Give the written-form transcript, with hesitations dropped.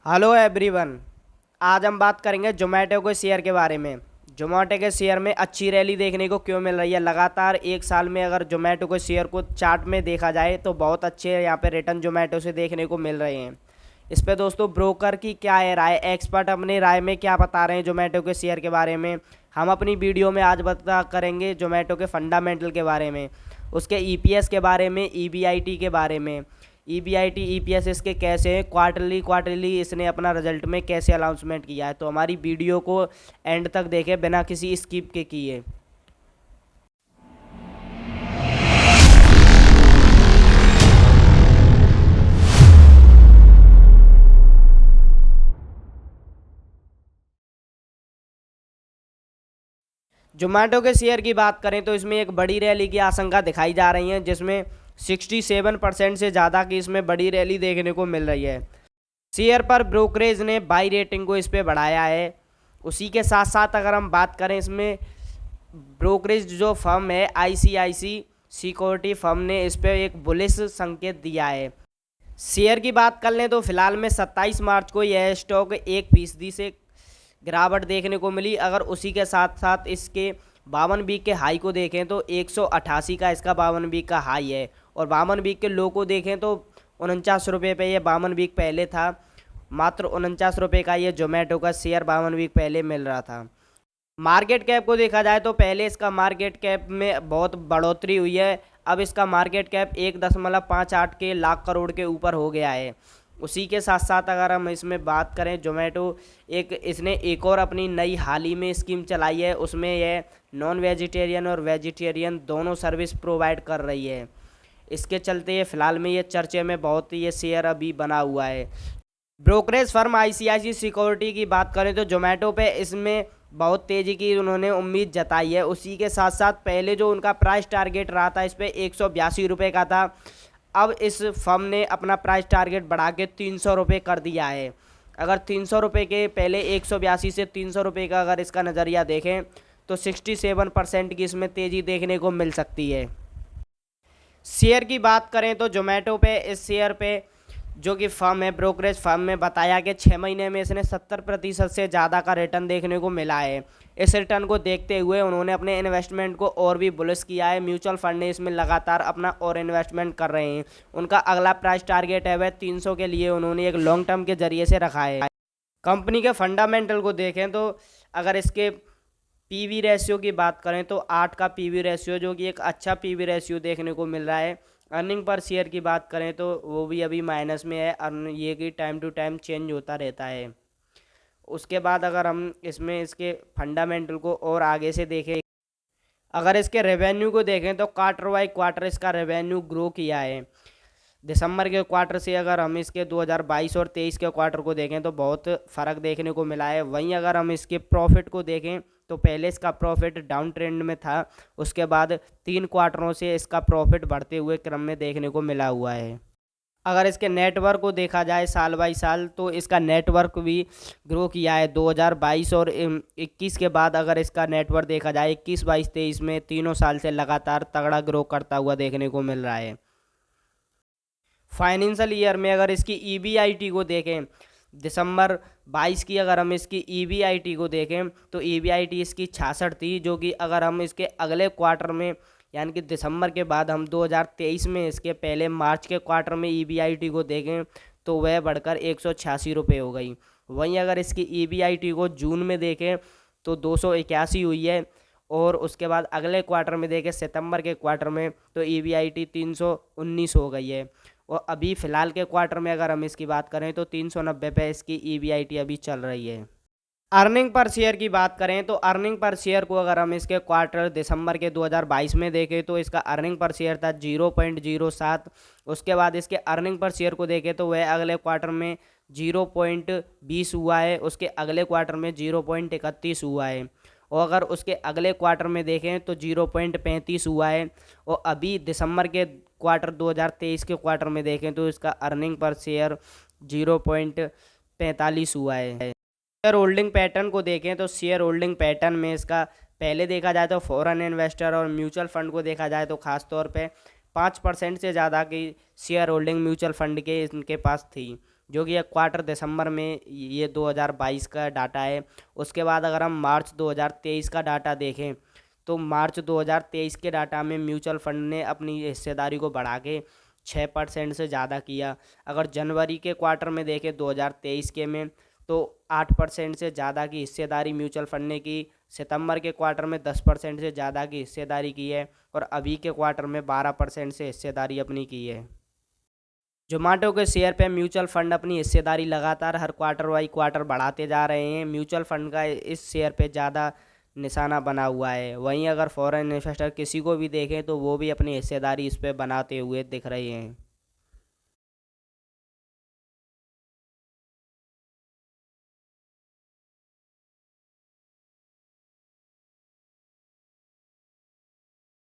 Hello everyone. आज हम बात करेंगे जोमेटो के शेयर के बारे में। जोमेटो के शेयर में अच्छी रैली देखने को क्यों मिल रही है। लगातार एक साल में अगर जोमेटो के शेयर को चार्ट में देखा जाए तो बहुत अच्छे यहाँ पे रिटर्न जोमेटो से देखने को मिल रहे हैं। इस पे दोस्तों ब्रोकर की क्या है राय, एक्सपर्ट अपनी राय में क्या बता रहे हैं जोमेटो के शेयर के बारे में, हम अपनी वीडियो में आज बता करेंगे जोमेटो के फंडामेंटल के बारे में, उसके ईपीएस के बारे में, ईबीआईटी के बारे में। ईबीआईटी ईपीएस इसके कैसे हैं, क्वार्टरली इसने अपना रिजल्ट में कैसे अनाउंसमेंट किया है। तो हमारी वीडियो को एंड तक देखें बिना किसी स्किप के किए। जोमेटो के शेयर की बात करें तो इसमें एक बड़ी रैली की आशंका दिखाई जा रही है, जिसमें 67% से ज़्यादा की इसमें बड़ी रैली देखने को मिल रही है। शेयर पर ब्रोकरेज ने बाई रेटिंग को इस पर बढ़ाया है। उसी के साथ साथ अगर हम बात करें इसमें ब्रोकरेज जो फर्म है आईसीआईसी सिक्योरिटी फर्म ने इस पर एक बुलिश संकेत दिया है। शेयर की बात कर लें तो फिलहाल में 27 मार्च को यह स्टॉक 1% से गिरावट देखने को मिली। अगर उसी के साथ साथ इसके 52 वीक के हाई को देखें तो 188 का इसका 52 वीक का हाई है, और 52 वीक के लो को देखें तो 49 रुपये पे ये 52 वीक पहले था। मात्र 49 रुपये का ये जोमेटो का शेयर 52 वीक पहले मिल रहा था। मार्केट कैप को देखा जाए तो पहले इसका मार्केट कैप में बहुत बढ़ोतरी हुई है। अब इसका मार्केट कैप 1.58 के लाख करोड़ के ऊपर हो गया है। उसी के साथ साथ अगर हम इसमें बात करें जोमेटो इसने एक और अपनी नई हाल ही में स्कीम चलाई है, उसमें यह नॉन वेजिटेरियन और वेजिटेरियन दोनों सर्विस प्रोवाइड कर रही है। इसके चलते ये फ़िलहाल में ये चर्चे में बहुत ये शेयर अभी बना हुआ है। ब्रोकरेज फर्म आईसीआईसी सिक्योरिटी की बात करें तो जोमेटो पे इसमें बहुत तेज़ी की उन्होंने उम्मीद जताई है। उसी के साथ साथ पहले जो उनका प्राइस टारगेट रहा था इस पर 182 रुपये का था। अब इस फर्म ने अपना प्राइस टारगेट बढ़ा के 300 रुपये कर दिया है। अगर 300 रुपये के पहले 182 से 300 रुपये का अगर इसका नज़रिया देखें तो 67% की इसमें तेज़ी देखने को मिल सकती है। शेयर की बात करें तो जोमेटो पे इस शेयर पे जो कि फर्म है ब्रोकरेज फर्म में बताया कि 6 महीने में इसने 70% से ज़्यादा का रिटर्न देखने को मिला है। इस रिटर्न को देखते हुए उन्होंने अपने इन्वेस्टमेंट को और भी बुलिश किया है। म्यूचुअल फंड ने इसमें लगातार अपना और इन्वेस्टमेंट कर रहे हैं। उनका अगला प्राइस टारगेट है वह 300 के लिए उन्होंने एक लॉन्ग टर्म के जरिए से रखा है। कंपनी के फंडामेंटल को देखें तो अगर इसके पीवी रेशियो की बात करें तो 8 का पीवी रेशियो जो कि एक अच्छा पीवी रेशियो देखने को मिल रहा है। अर्निंग पर शेयर की बात करें तो वो भी अभी माइनस में है। अर्न ये कि टाइम टू टाइम चेंज होता रहता है। उसके बाद अगर हम इसमें इसके फंडामेंटल को और आगे से देखें, अगर इसके रेवेन्यू को देखें तो क्वार्टर बाई क्वार्टर इसका रेवेन्यू ग्रो किया है। दिसंबर के क्वार्टर से अगर हम इसके 2022 और 23 के क्वार्टर को देखें तो बहुत फ़र्क देखने को मिला है। वहीं अगर हम इसके प्रॉफिट को देखें तो पहले इसका प्रॉफिट डाउन ट्रेंड में था, उसके बाद 3 क्वार्टरों से इसका प्रॉफिट बढ़ते हुए क्रम में देखने को मिला हुआ है। अगर इसके नेटवर्क को देखा जाए साल बाई साल तो इसका नेटवर्क भी ग्रो किया है। 2022 और 21 के बाद अगर इसका नेटवर्क देखा जाए 21, 22, 23 में तीनों साल से लगातार तगड़ा ग्रो करता हुआ देखने को मिल रहा है। फाइनेंशियल ईयर में अगर इसकी ईबीआईटी को देखें, दिसंबर 22 की अगर हम इसकी ईबीआईटी को देखें तो ईबीआईटी इसकी 66 थी, जो कि अगर हम इसके अगले क्वार्टर में यानी कि दिसंबर के बाद हम 2023 में इसके पहले मार्च के क्वार्टर में ईबीआईटी को देखें तो वह बढ़कर 186 रुपये हो गई। वहीं अगर इसकी ईबीआईटी को जून में देखें तो 281 हुई है, और उसके बाद अगले क्वार्टर में देखें सितंबर के क्वार्टर में तो ईबीआईटी 319 हो गई है। और अभी फ़िलहाल के क्वार्टर में अगर हम इसकी बात करें तो 390 पे इसकी ईबीआईटी अभी चल रही है। अर्निंग पर शेयर की बात करें तो अर्निंग पर शेयर को अगर हम इसके क्वार्टर दिसंबर के 2022 में देखें तो इसका अर्निंग पर शेयर था 0.07। उसके बाद इसके अर्निंग पर शेयर को देखें तो वह अगले क्वार्टर में 0.20 हुआ है, उसके अगले क्वार्टर में 0.31 हुआ है, और अगर उसके अगले क्वार्टर में देखें तो 0.35 हुआ है, और अभी दिसंबर के क्वार्टर 2023 के क्वार्टर में देखें तो इसका अर्निंग पर शेयर 0.45 हुआ है। शेयर होल्डिंग पैटर्न को देखें तो शेयर होल्डिंग पैटर्न में इसका पहले देखा जाए तो फॉरेन इन्वेस्टर और म्यूचुअल फंड को देखा जाए तो ख़ास तौर पे 5% से ज़्यादा की शेयर होल्डिंग म्यूचुअल फंड के इनके पास थी। जो कि एक क्वार्टर दिसंबर में, ये 2022 का डाटा है। उसके बाद अगर हम मार्च 2023 का डाटा देखें तो मार्च 2023 के डाटा में म्यूचुअल फंड ने अपनी हिस्सेदारी को बढ़ा के 6% से ज़्यादा किया। अगर जनवरी के क्वार्टर में देखें 2023 के में, तो 8% से ज़्यादा की हिस्सेदारी म्यूचुअल फंड ने की। सितंबर के क्वार्टर में 10% से ज़्यादा की हिस्सेदारी की है और अभी के क्वार्टर में 12% से हिस्सेदारी अपनी की है। जोमेटो के शेयर पे म्यूचुअल फंड अपनी हिस्सेदारी लगातार हर क्वार्टर बाई क्वार्टर बढ़ाते जा रहे हैं। म्यूचुअल फंड का इस शेयर पे ज़्यादा निशाना बना हुआ है। वहीं अगर फॉरेन इन्वेस्टर किसी को भी देखें तो वो भी अपनी हिस्सेदारी इस पे बनाते हुए दिख रहे हैं।